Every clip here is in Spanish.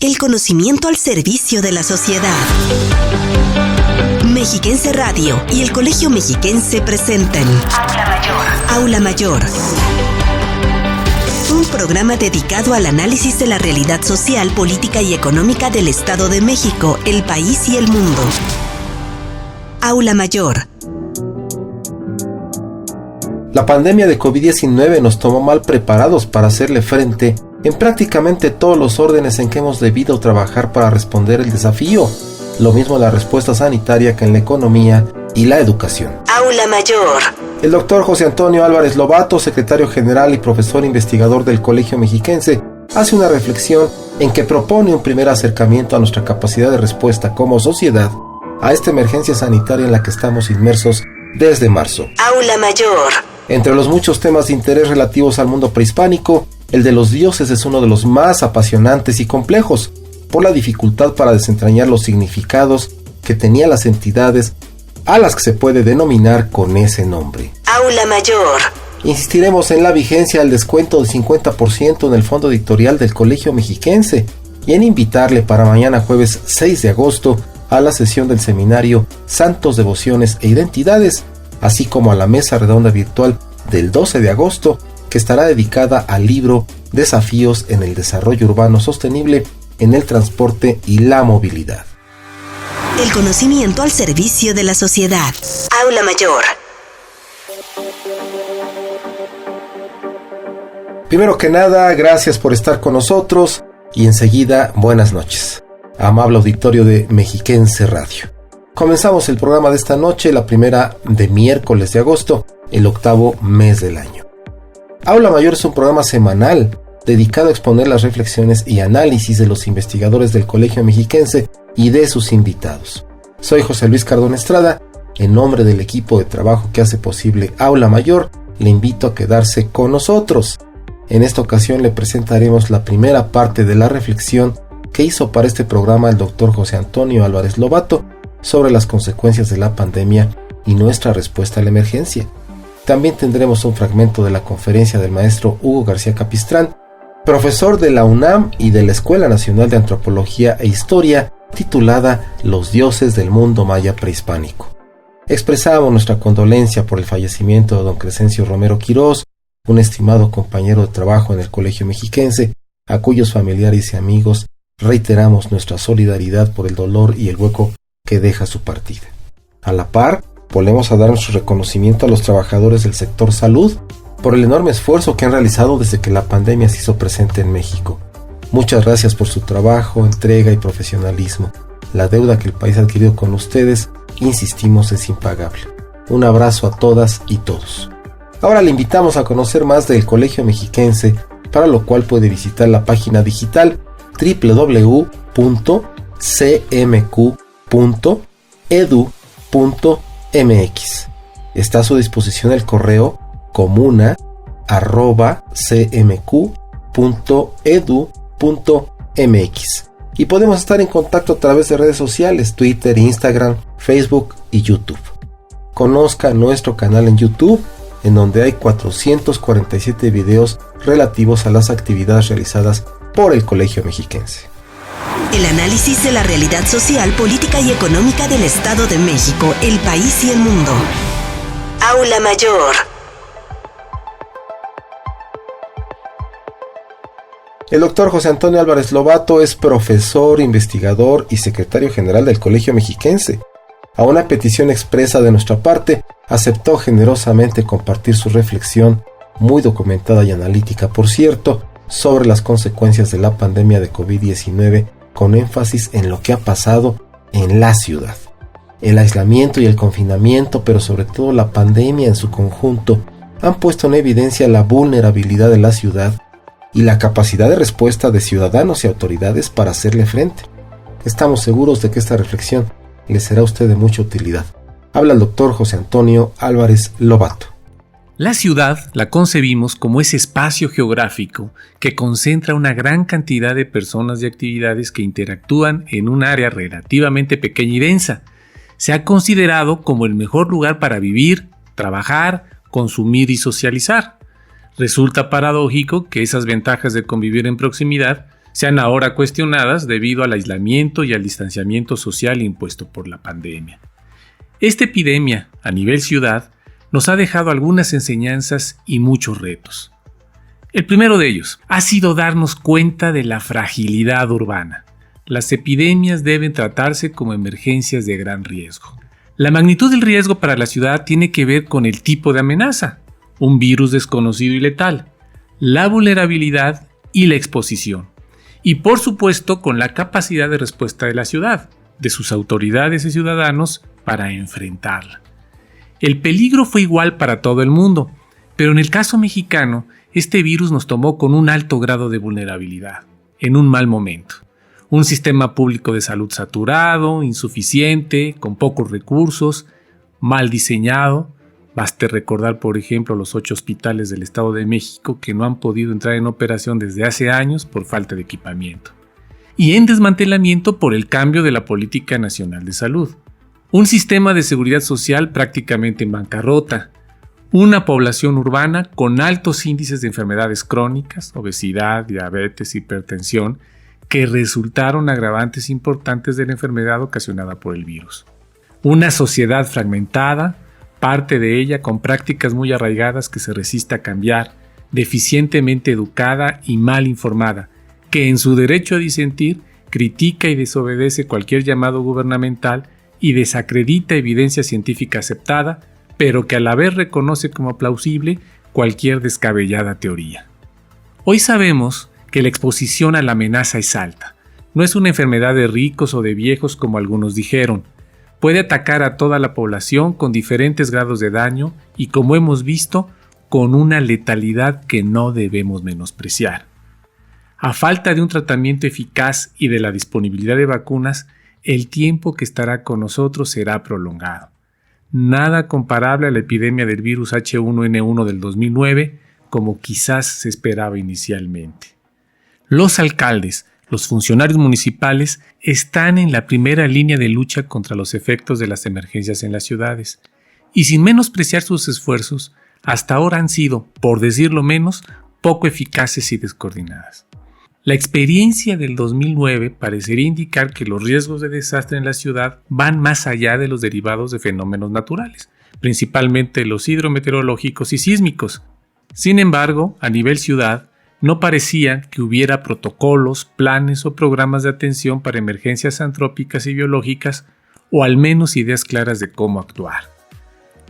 El conocimiento al servicio de la sociedad. Mexiquense Radio y el Colegio Mexiquense presentan Aula Mayor. Un programa dedicado al análisis de la realidad social, política y económica del Estado de México, el país y el mundo. Aula Mayor. La pandemia de COVID-19 nos tomó mal preparados para hacerle frente en prácticamente todos los órdenes en que hemos debido trabajar para responder el desafío. Lo mismo la respuesta sanitaria que en la economía y la educación. Aula Mayor. El doctor José Antonio Álvarez Lobato, secretario general y profesor investigador del Colegio Mexiquense, hace una reflexión en que propone un primer acercamiento a nuestra capacidad de respuesta como sociedad a esta emergencia sanitaria en la que estamos inmersos desde marzo. Aula Mayor. Entre los muchos temas de interés relativos al mundo prehispánico, el de los dioses es uno de los más apasionantes y complejos, por la dificultad para desentrañar los significados que tenían las entidades a las que se puede denominar con ese nombre. Aula Mayor. Insistiremos en la vigencia del descuento del 50% en el fondo editorial del Colegio Mexiquense y en invitarle para mañana jueves 6 de agosto a la sesión del seminario Santos, Devociones e Identidades, así como a la mesa redonda virtual del 12 de agosto, que estará dedicada al libro Desafíos en el Desarrollo Urbano Sostenible en el Transporte y la Movilidad. El conocimiento al servicio de la sociedad. Aula Mayor. Primero que nada, gracias por estar con nosotros y enseguida, buenas noches. Amable auditorio de Mexiquense Radio. Comenzamos el programa de esta noche, la primera de miércoles de agosto, el octavo mes del año. Aula Mayor es un programa semanal dedicado a exponer las reflexiones y análisis de los investigadores del Colegio Mexiquense y de sus invitados. Soy José Luis Cardona Estrada. En nombre del equipo de trabajo que hace posible Aula Mayor, le invito a quedarse con nosotros. En esta ocasión le presentaremos la primera parte de la reflexión que hizo para este programa el doctor José Antonio Álvarez Lobato sobre las consecuencias de la pandemia y nuestra respuesta a la emergencia. También tendremos un fragmento de la conferencia del maestro Hugo García Capistrán, profesor de la UNAM y de la Escuela Nacional de Antropología e Historia, titulada Los dioses del mundo maya prehispánico. Expresamos nuestra condolencia por el fallecimiento de don Crescencio Romero Quirós, un estimado compañero de trabajo en el Colegio Mexiquense, a cuyos familiares y amigos reiteramos nuestra solidaridad por el dolor y el hueco que deja su partida. A la par, volvemos a dar nuestro reconocimiento a los trabajadores del sector salud por el enorme esfuerzo que han realizado desde que la pandemia se hizo presente en México. Muchas gracias por su trabajo, entrega y profesionalismo. La deuda que el país ha adquirido con ustedes, insistimos, es impagable. Un abrazo a todas y todos. Ahora le invitamos a conocer más del Colegio Mexiquense, para lo cual puede visitar la página digital www.cmq.edu.mx. Está a su disposición el correo comuna@cmq.edu.mx y podemos estar en contacto a través de redes sociales, Twitter, Instagram, Facebook y YouTube. Conozca nuestro canal en YouTube, en donde hay 447 videos relativos a las actividades realizadas por el Colegio Mexiquense. El análisis de la realidad social, política y económica del Estado de México, el país y el mundo. Aula Mayor. El doctor José Antonio Álvarez Lobato es profesor, investigador y secretario general del Colegio Mexiquense. A una petición expresa de nuestra parte, aceptó generosamente compartir su reflexión, muy documentada y analítica por cierto, sobre las consecuencias de la pandemia de COVID-19, con énfasis en lo que ha pasado en la ciudad. El aislamiento y el confinamiento, pero sobre todo la pandemia en su conjunto, han puesto en evidencia la vulnerabilidad de la ciudad y la capacidad de respuesta de ciudadanos y autoridades para hacerle frente. Estamos seguros de que esta reflexión le será a usted de mucha utilidad. Habla el doctor José Antonio Álvarez Lobato. La ciudad la concebimos como ese espacio geográfico que concentra una gran cantidad de personas y actividades que interactúan en un área relativamente pequeña y densa. Se ha considerado como el mejor lugar para vivir, trabajar, consumir y socializar. Resulta paradójico que esas ventajas de convivir en proximidad sean ahora cuestionadas debido al aislamiento y al distanciamiento social impuesto por la pandemia. Esta epidemia, a nivel ciudad, nos ha dejado algunas enseñanzas y muchos retos. El primero de ellos ha sido darnos cuenta de la fragilidad urbana. Las epidemias deben tratarse como emergencias de gran riesgo. La magnitud del riesgo para la ciudad tiene que ver con el tipo de amenaza, un virus desconocido y letal, la vulnerabilidad y la exposición. Y por supuesto con la capacidad de respuesta de la ciudad, de sus autoridades y ciudadanos para enfrentarla. El peligro fue igual para todo el mundo, pero en el caso mexicano, este virus nos tomó con un alto grado de vulnerabilidad, en un mal momento. Un sistema público de salud saturado, insuficiente, con pocos recursos, mal diseñado. Baste recordar, por ejemplo, los 8 hospitales del Estado de México que no han podido entrar en operación desde hace años por falta de equipamiento. Y en desmantelamiento por el cambio de la Política Nacional de Salud. Un sistema de seguridad social prácticamente en bancarrota. Una población urbana con altos índices de enfermedades crónicas, obesidad, diabetes, hipertensión, que resultaron agravantes importantes de la enfermedad ocasionada por el virus. Una sociedad fragmentada, parte de ella con prácticas muy arraigadas que se resiste a cambiar, deficientemente educada y mal informada, que en su derecho a disentir critica y desobedece cualquier llamado gubernamental y desacredita evidencia científica aceptada, pero que a la vez reconoce como plausible cualquier descabellada teoría. Hoy sabemos que la exposición a la amenaza es alta. No es una enfermedad de ricos o de viejos como algunos dijeron. Puede atacar a toda la población con diferentes grados de daño y, como hemos visto, con una letalidad que no debemos menospreciar. A falta de un tratamiento eficaz y de la disponibilidad de vacunas, el tiempo que estará con nosotros será prolongado. Nada comparable a la epidemia del virus H1N1 del 2009, como quizás se esperaba inicialmente. Los alcaldes, los funcionarios municipales, están en la primera línea de lucha contra los efectos de las emergencias en las ciudades, y sin menospreciar sus esfuerzos, hasta ahora han sido, por decirlo menos, poco eficaces y descoordinadas. La experiencia del 2009 parecería indicar que los riesgos de desastre en la ciudad van más allá de los derivados de fenómenos naturales, principalmente los hidrometeorológicos y sísmicos. Sin embargo, a nivel ciudad, no parecía que hubiera protocolos, planes o programas de atención para emergencias antrópicas y biológicas, o al menos ideas claras de cómo actuar.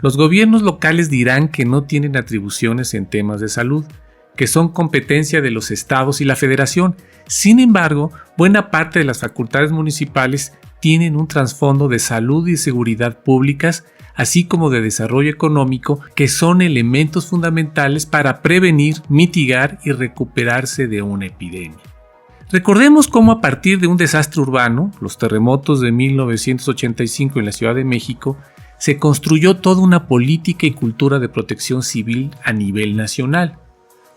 Los gobiernos locales dirán que no tienen atribuciones en temas de salud, que son competencia de los estados y la federación. Sin embargo, buena parte de las facultades municipales tienen un trasfondo de salud y seguridad públicas, así como de desarrollo económico, que son elementos fundamentales para prevenir, mitigar y recuperarse de una epidemia. Recordemos cómo a partir de un desastre urbano, los terremotos de 1985 en la Ciudad de México, se construyó toda una política y cultura de protección civil a nivel nacional.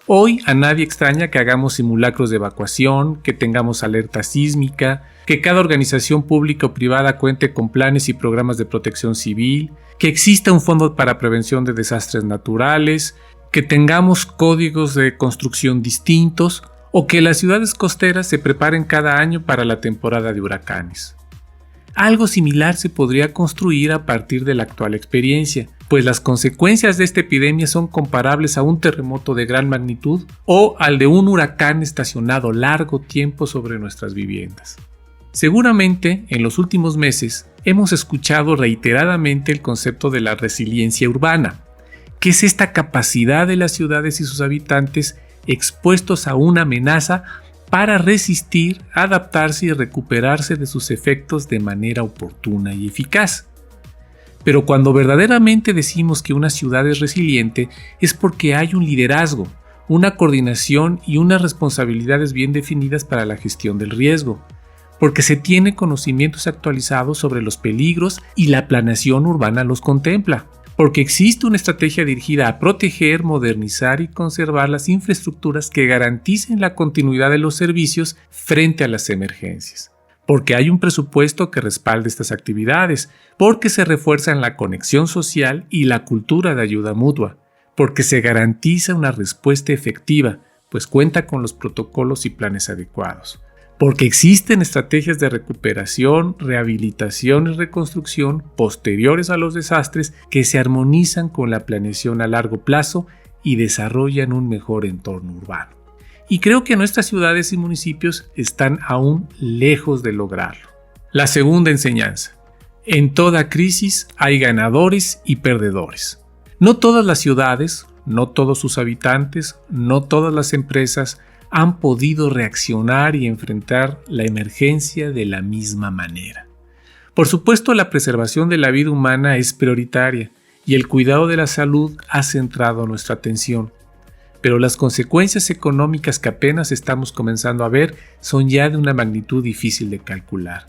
Hoy a nadie extraña que hagamos simulacros de evacuación, que tengamos alerta sísmica, que cada organización pública o privada cuente con planes y programas de protección civil, que exista un fondo para prevención de desastres naturales, que tengamos códigos de construcción distintos o que las ciudades costeras se preparen cada año para la temporada de huracanes. Algo similar se podría construir a partir de la actual experiencia, pues las consecuencias de esta epidemia son comparables a un terremoto de gran magnitud o al de un huracán estacionado largo tiempo sobre nuestras viviendas. Seguramente, en los últimos meses, hemos escuchado reiteradamente el concepto de la resiliencia urbana, que es esta capacidad de las ciudades y sus habitantes expuestos a una amenaza para resistir, adaptarse y recuperarse de sus efectos de manera oportuna y eficaz. Pero cuando verdaderamente decimos que una ciudad es resiliente, es porque hay un liderazgo, una coordinación y unas responsabilidades bien definidas para la gestión del riesgo, porque se tiene conocimientos actualizados sobre los peligros y la planeación urbana los contempla, porque existe una estrategia dirigida a proteger, modernizar y conservar las infraestructuras que garanticen la continuidad de los servicios frente a las emergencias, porque hay un presupuesto que respalde estas actividades, porque se refuerzan la conexión social y la cultura de ayuda mutua, porque se garantiza una respuesta efectiva, pues cuenta con los protocolos y planes adecuados. Porque existen estrategias de recuperación, rehabilitación y reconstrucción posteriores a los desastres que se armonizan con la planeación a largo plazo y desarrollan un mejor entorno urbano. Y creo que nuestras ciudades y municipios están aún lejos de lograrlo. La segunda enseñanza. En toda crisis hay ganadores y perdedores. No todas las ciudades, no todos sus habitantes, no todas las empresas han podido reaccionar y enfrentar la emergencia de la misma manera. Por supuesto, la preservación de la vida humana es prioritaria y el cuidado de la salud ha centrado nuestra atención. Pero las consecuencias económicas que apenas estamos comenzando a ver son ya de una magnitud difícil de calcular.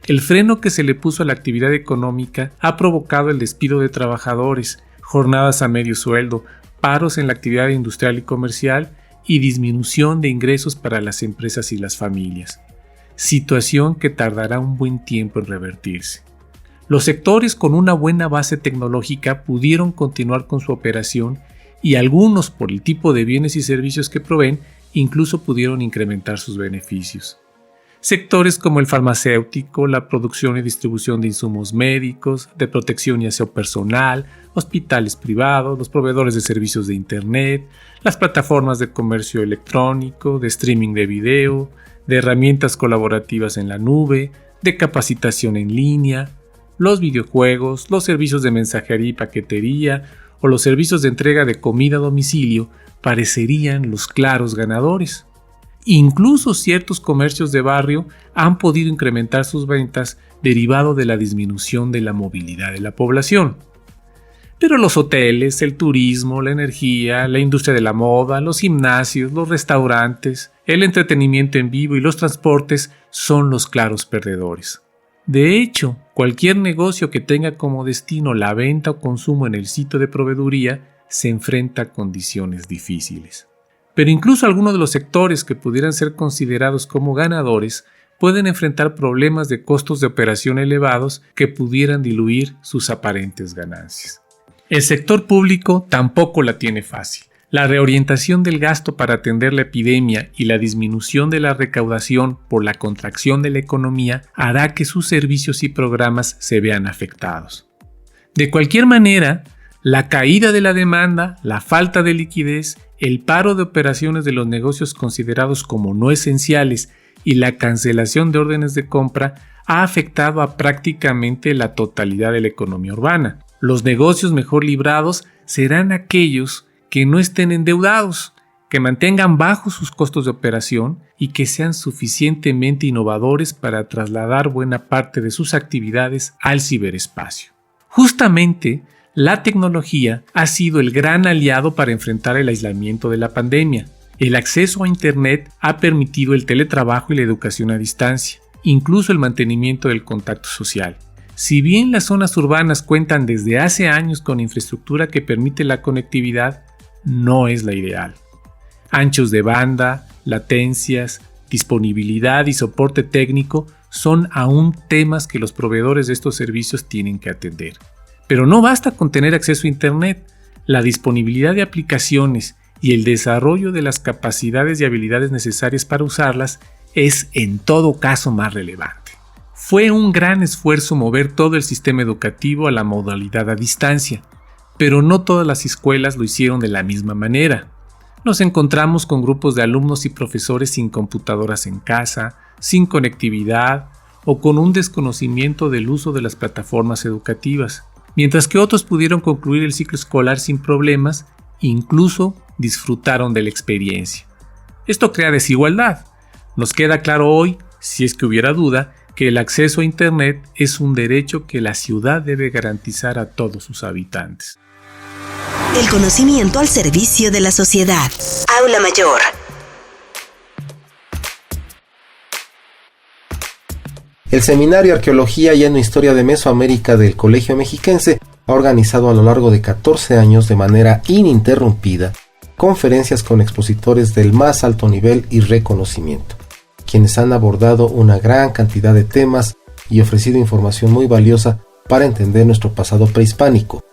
El freno que se le puso a la actividad económica ha provocado el despido de trabajadores, jornadas a medio sueldo, paros en la actividad industrial y comercial y disminución de ingresos para las empresas y las familias. Situación que tardará un buen tiempo en revertirse. Los sectores con una buena base tecnológica pudieron continuar con su operación y algunos, por el tipo de bienes y servicios que proveen, incluso pudieron incrementar sus beneficios. Sectores como el farmacéutico, la producción y distribución de insumos médicos, de protección y aseo personal, hospitales privados, los proveedores de servicios de Internet, las plataformas de comercio electrónico, de streaming de video, de herramientas colaborativas en la nube, de capacitación en línea, los videojuegos, los servicios de mensajería y paquetería o los servicios de entrega de comida a domicilio parecerían los claros ganadores. Incluso ciertos comercios de barrio han podido incrementar sus ventas derivado de la disminución de la movilidad de la población. Pero los hoteles, el turismo, la energía, la industria de la moda, los gimnasios, los restaurantes, el entretenimiento en vivo y los transportes son los claros perdedores. De hecho, cualquier negocio que tenga como destino la venta o consumo en el sitio de proveeduría se enfrenta a condiciones difíciles. Pero incluso algunos de los sectores que pudieran ser considerados como ganadores pueden enfrentar problemas de costos de operación elevados que pudieran diluir sus aparentes ganancias. El sector público tampoco la tiene fácil. La reorientación del gasto para atender la epidemia y la disminución de la recaudación por la contracción de la economía hará que sus servicios y programas se vean afectados. De cualquier manera, la caída de la demanda, la falta de liquidez, el paro de operaciones de los negocios considerados como no esenciales y la cancelación de órdenes de compra ha afectado a prácticamente la totalidad de la economía urbana. Los negocios mejor librados serán aquellos que no estén endeudados, que mantengan bajos sus costos de operación y que sean suficientemente innovadores para trasladar buena parte de sus actividades al ciberespacio. Justamente, la tecnología ha sido el gran aliado para enfrentar el aislamiento de la pandemia. El acceso a Internet ha permitido el teletrabajo y la educación a distancia, incluso el mantenimiento del contacto social. Si bien las zonas urbanas cuentan desde hace años con infraestructura que permite la conectividad, no es la ideal. Anchos de banda, latencias, disponibilidad y soporte técnico son aún temas que los proveedores de estos servicios tienen que atender. Pero no basta con tener acceso a Internet. La disponibilidad de aplicaciones y el desarrollo de las capacidades y habilidades necesarias para usarlas es en todo caso más relevante. Fue un gran esfuerzo mover todo el sistema educativo a la modalidad a distancia, pero no todas las escuelas lo hicieron de la misma manera. Nos encontramos con grupos de alumnos y profesores sin computadoras en casa, sin conectividad o con un desconocimiento del uso de las plataformas educativas, mientras que otros pudieron concluir el ciclo escolar sin problemas, incluso disfrutaron de la experiencia. Esto crea desigualdad. Nos queda claro hoy, si es que hubiera duda, que el acceso a Internet es un derecho que la ciudad debe garantizar a todos sus habitantes. El conocimiento al servicio de la sociedad. Aula Mayor. El Seminario Arqueología y Etnohistoria de Mesoamérica del Colegio Mexiquense ha organizado a lo largo de 14 años de manera ininterrumpida conferencias con expositores del más alto nivel y reconocimiento, quienes han abordado una gran cantidad de temas y ofrecido información muy valiosa para entender nuestro pasado prehispánico.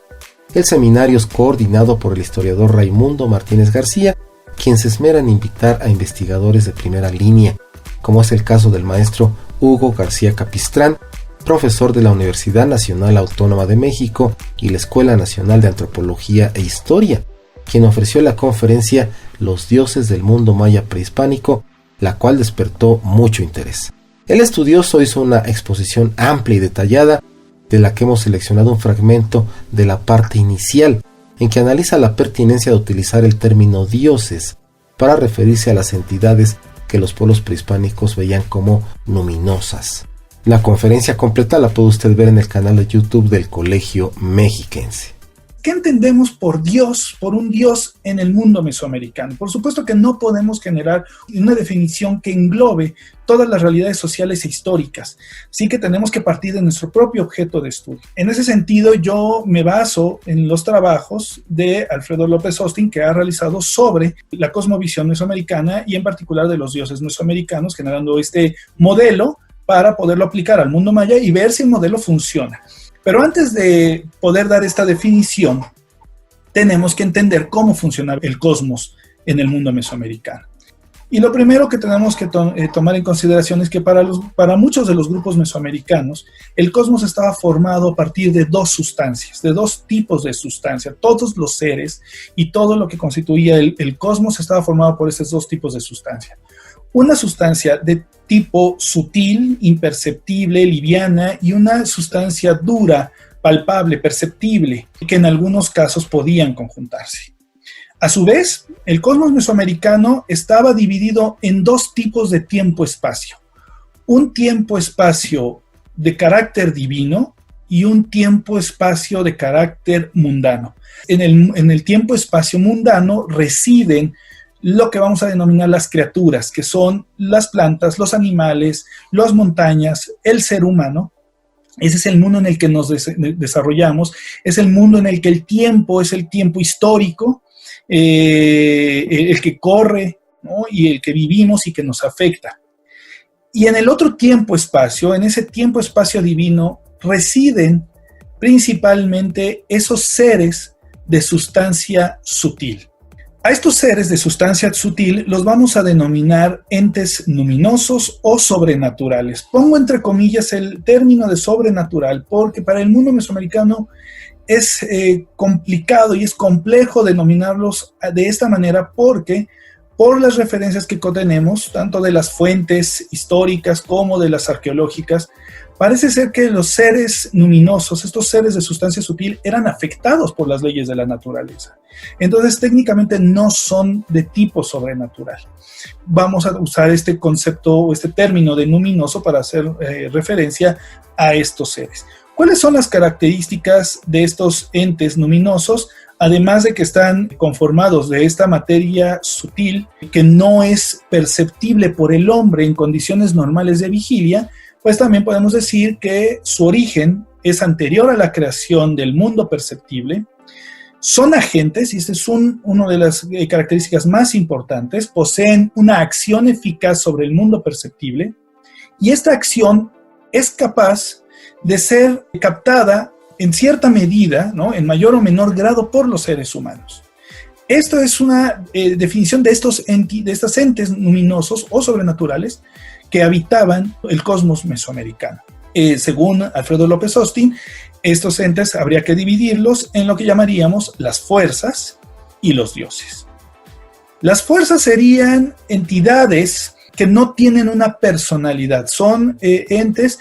El seminario es coordinado por el historiador Raimundo Martínez García quien se esmera en invitar a investigadores de primera línea, como es el caso del maestro Hugo García Capistrán, profesor de la Universidad Nacional Autónoma de México y la Escuela Nacional de Antropología e Historia, quien ofreció la conferencia Los dioses del mundo maya prehispánico, la cual despertó mucho interés. El estudioso hizo una exposición amplia y detallada, de la que hemos seleccionado un fragmento de la parte inicial, en que analiza la pertinencia de utilizar el término dioses para referirse a las entidades que los pueblos prehispánicos veían como luminosas. La conferencia completa la puede usted ver en el canal de YouTube del Colegio Mexiquense. ¿Qué entendemos por Dios, por un Dios en el mundo mesoamericano? Por supuesto que no podemos generar una definición que englobe todas las realidades sociales e históricas. Sí que tenemos que partir de nuestro propio objeto de estudio. En ese sentido, yo me baso en los trabajos de Alfredo López Austin, que ha realizado sobre la cosmovisión mesoamericana y en particular de los dioses mesoamericanos, generando este modelo para poderlo aplicar al mundo maya y ver si el modelo funciona. Pero antes de poder dar esta definición, tenemos que entender cómo funciona el cosmos en el mundo mesoamericano. Y lo primero que tenemos que tomar en consideración es que para muchos de los grupos mesoamericanos, el cosmos estaba formado a partir de dos sustancias, de dos tipos de sustancia. Todos los seres y todo lo que constituía el cosmos estaba formado por esos dos tipos de sustancia. Una sustancia de tipo sutil, imperceptible, liviana, y una sustancia dura, palpable, perceptible, que en algunos casos podían conjuntarse. A su vez, el cosmos mesoamericano estaba dividido en dos tipos de tiempo-espacio. Un tiempo-espacio de carácter divino y un tiempo-espacio de carácter mundano. En el tiempo-espacio mundano residen lo que vamos a denominar las criaturas, que son las plantas, los animales, las montañas, el ser humano. Ese es el mundo en el que nos desarrollamos, es el mundo en el que el tiempo es el tiempo histórico, el que corre, ¿no? Y el que vivimos y que nos afecta. Y en el otro tiempo-espacio, en ese tiempo-espacio divino, residen principalmente esos seres de sustancia sutil. A estos seres de sustancia sutil los vamos a denominar entes luminosos o sobrenaturales. Pongo entre comillas el término de sobrenatural porque para el mundo mesoamericano es complicado y es complejo denominarlos de esta manera porque por las referencias que tenemos, tanto de las fuentes históricas como de las arqueológicas, parece ser que los seres luminosos, estos seres de sustancia sutil, eran afectados por las leyes de la naturaleza. Entonces, técnicamente no son de tipo sobrenatural. Vamos a usar este concepto o este término de luminoso para hacer referencia a estos seres. ¿Cuáles son las características de estos entes luminosos? Además de que están conformados de esta materia sutil que no es perceptible por el hombre en condiciones normales de vigilia, pues también podemos decir que su origen es anterior a la creación del mundo perceptible. Son agentes, y esta es una de las características más importantes, poseen una acción eficaz sobre el mundo perceptible, y esta acción es capaz de ser captada en cierta medida, ¿no? En mayor o menor grado por los seres humanos. Esto es una definición de estos entes luminosos o sobrenaturales que habitaban el cosmos mesoamericano. Según Alfredo López Austin, estos entes habría que dividirlos en lo que llamaríamos las fuerzas y los dioses. Las fuerzas serían entidades que no tienen una personalidad, son entes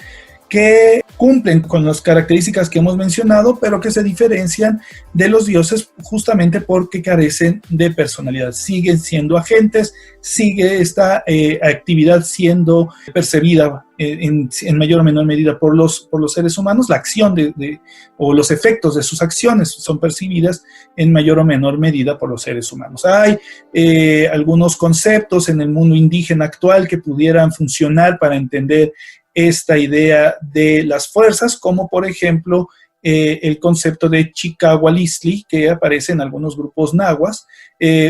que cumplen con las características que hemos mencionado, pero que se diferencian de los dioses justamente porque carecen de personalidad. Siguen siendo agentes, sigue esta actividad siendo percibida en mayor o menor medida por los seres humanos. La acción o los efectos de sus acciones son percibidas en mayor o menor medida por los seres humanos. Hay algunos conceptos en el mundo indígena actual que pudieran funcionar para entender esta idea de las fuerzas, como por ejemplo el concepto de Chicahualistli, que aparece en algunos grupos nahuas,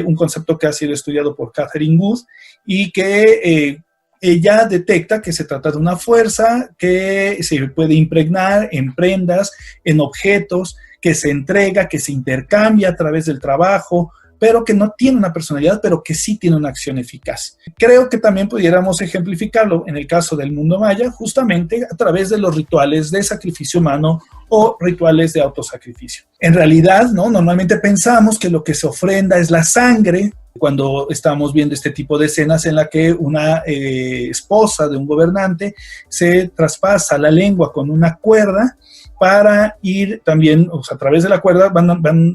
un concepto que ha sido estudiado por Catherine Wood y que ella detecta que se trata de una fuerza que se puede impregnar en prendas, en objetos, que se entrega, que se intercambia a través del trabajo, pero que no tiene una personalidad, pero que sí tiene una acción eficaz. Creo que también pudiéramos ejemplificarlo en el caso del mundo maya, justamente a través de los rituales de sacrificio humano o rituales de autosacrificio. En realidad, ¿no? Normalmente pensamos que lo que se ofrenda es la sangre, cuando estamos viendo este tipo de escenas en la que una esposa de un gobernante se traspasa la lengua con una cuerda para ir también, o sea, a través de la cuerda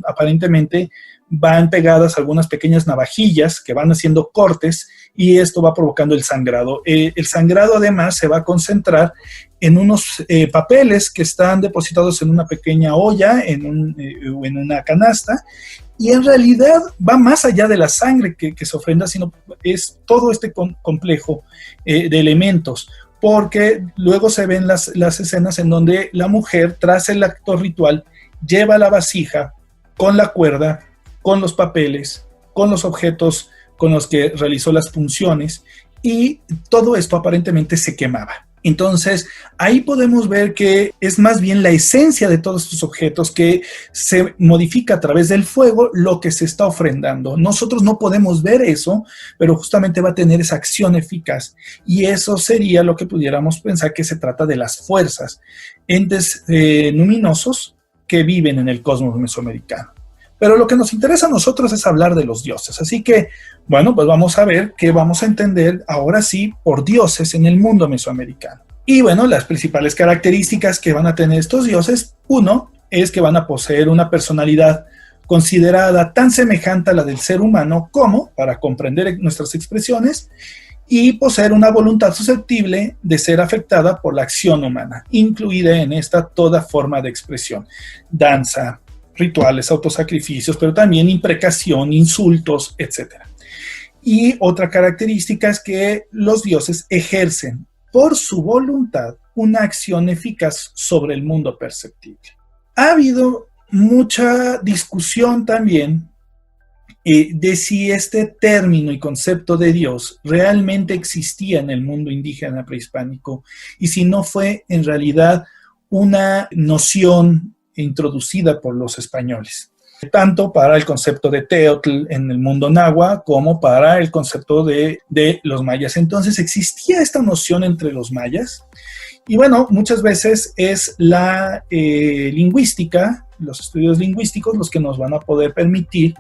aparentemente van pegadas algunas pequeñas navajillas que van haciendo cortes y esto va provocando el sangrado. El sangrado además se va a concentrar en unos papeles que están depositados en una pequeña olla, en una canasta, y en realidad va más allá de la sangre que se ofrenda, sino es todo este complejo de elementos, porque luego se ven las escenas en donde la mujer, tras el acto ritual, lleva la vasija con la cuerda, con los papeles, con los objetos con los que realizó las punciones, y todo esto aparentemente se quemaba. Entonces, ahí podemos ver que es más bien la esencia de todos estos objetos que se modifica a través del fuego lo que se está ofrendando. Nosotros no podemos ver eso, pero justamente va a tener esa acción eficaz. Y eso sería lo que pudiéramos pensar que se trata de las fuerzas, entes luminosos que viven en el cosmos mesoamericano. Pero lo que nos interesa a nosotros es hablar de los dioses. Así que, bueno, pues vamos a ver qué vamos a entender ahora sí por dioses en el mundo mesoamericano. Y bueno, las principales características que van a tener estos dioses, uno, es que van a poseer una personalidad considerada tan semejante a la del ser humano como, para comprender nuestras expresiones, y poseer una voluntad susceptible de ser afectada por la acción humana, incluida en esta toda forma de expresión, danza, rituales, autosacrificios, pero también imprecación, insultos, etc. Y otra característica es que los dioses ejercen por su voluntad una acción eficaz sobre el mundo perceptible. Ha habido mucha discusión también de si este término y concepto de Dios realmente existía en el mundo indígena prehispánico y si no fue en realidad una noción introducida por los españoles, tanto para el concepto de Teotl en el mundo náhuatl como para el concepto de los mayas. Entonces existía esta noción entre los mayas y bueno, muchas veces es la lingüística, los estudios lingüísticos los que nos van a poder permitir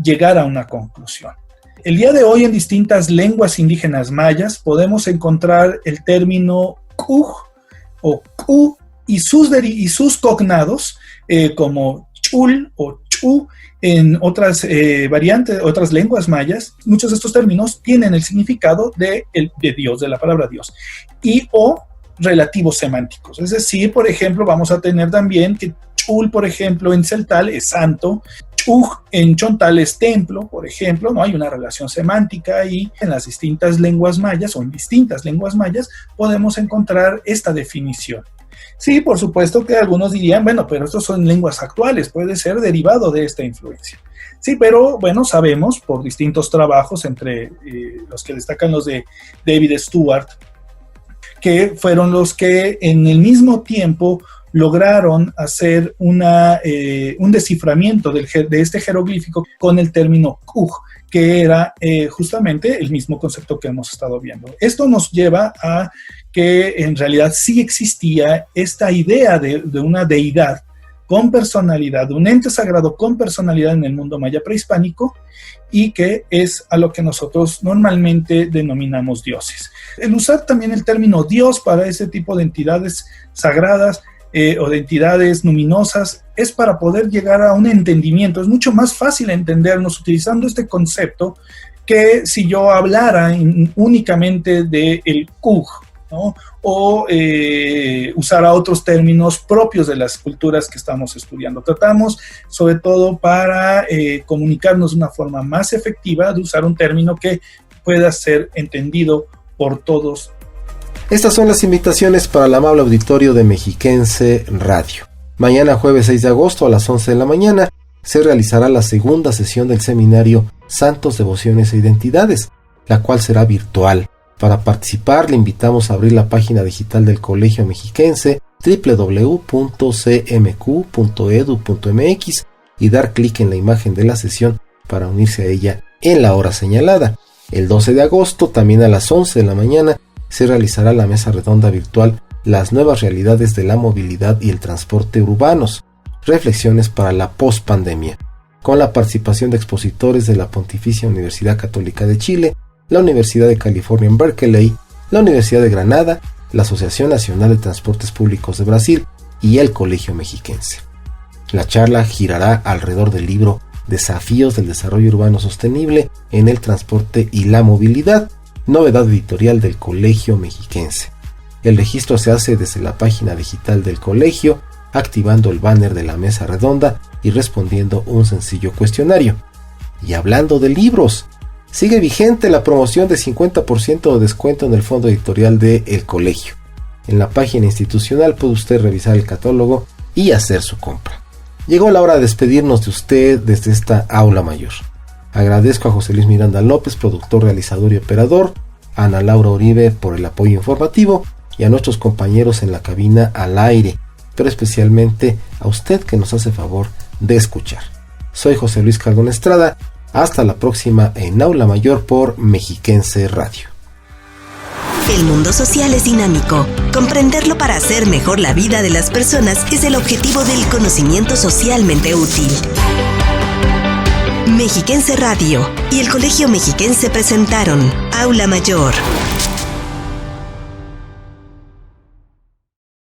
llegar a una conclusión. El día de hoy en distintas lenguas indígenas mayas podemos encontrar el término Kuj o Ku y sus cognados como chul o chu en otras variantes, otras lenguas mayas. Muchos de estos términos tienen el significado de Dios, de la palabra Dios, y o relativos semánticos. Es decir, por ejemplo, vamos a tener también que chul, por ejemplo, en celtal es santo, chuj en chontal es templo, por ejemplo, ¿no? Hay una relación semántica y en las distintas lenguas mayas o en distintas lenguas mayas podemos encontrar esta definición. Sí, por supuesto que algunos dirían, bueno, pero estos son lenguas actuales, puede ser derivado de esta influencia. Sí, pero bueno, sabemos por distintos trabajos, entre los que destacan los de David Stewart, que fueron los que en el mismo tiempo lograron hacer un desciframiento de este jeroglífico con el término Kuj, que era justamente el mismo concepto que hemos estado viendo. Esto nos lleva a que en realidad sí existía esta idea de una deidad con personalidad, de un ente sagrado con personalidad en el mundo maya prehispánico y que es a lo que nosotros normalmente denominamos dioses. El usar también el término Dios para ese tipo de entidades sagradas o de entidades luminosas es para poder llegar a un entendimiento. Es mucho más fácil entendernos utilizando este concepto que si yo hablara únicamente del Kuj, ¿no? O usar otros términos propios de las culturas que estamos estudiando. Tratamos, sobre todo para comunicarnos de una forma más efectiva, de usar un término que pueda ser entendido por todos. Estas son las invitaciones para el amable auditorio de Mexiquense Radio. Mañana, jueves 6 de agosto a las 11 de la mañana, se realizará la segunda sesión del seminario Santos, Devociones e Identidades, la cual será virtual. Para participar, le invitamos a abrir la página digital del Colegio Mexiquense, www.cmq.edu.mx, y dar clic en la imagen de la sesión para unirse a ella en la hora señalada. El 12 de agosto, también a las 11 de la mañana, se realizará la mesa redonda virtual Las nuevas realidades de la movilidad y el transporte urbanos, reflexiones para la pospandemia, con la participación de expositores de la Pontificia Universidad Católica de Chile, la Universidad de California en Berkeley, la Universidad de Granada, la Asociación Nacional de Transportes Públicos de Brasil y el Colegio Mexiquense. La charla girará alrededor del libro Desafíos del Desarrollo Urbano Sostenible en el Transporte y la Movilidad, novedad editorial del Colegio Mexiquense. El registro se hace desde la página digital del colegio, activando el banner de la mesa redonda y respondiendo un sencillo cuestionario. Y hablando de libros, sigue vigente la promoción de 50% de descuento en el fondo editorial de El Colegio. En la página institucional puede usted revisar el catálogo y hacer su compra. Llegó la hora de despedirnos de usted desde esta aula mayor. Agradezco a José Luis Miranda López, productor, realizador y operador, a Ana Laura Uribe por el apoyo informativo y a nuestros compañeros en la cabina al aire, pero especialmente a usted que nos hace favor de escuchar. Soy José Luis Cardón Estrada. Hasta la próxima en Aula Mayor por Mexiquense Radio. El mundo social es dinámico. Comprenderlo para hacer mejor la vida de las personas es el objetivo del conocimiento socialmente útil. Mexiquense Radio y el Colegio Mexiquense presentaron Aula Mayor.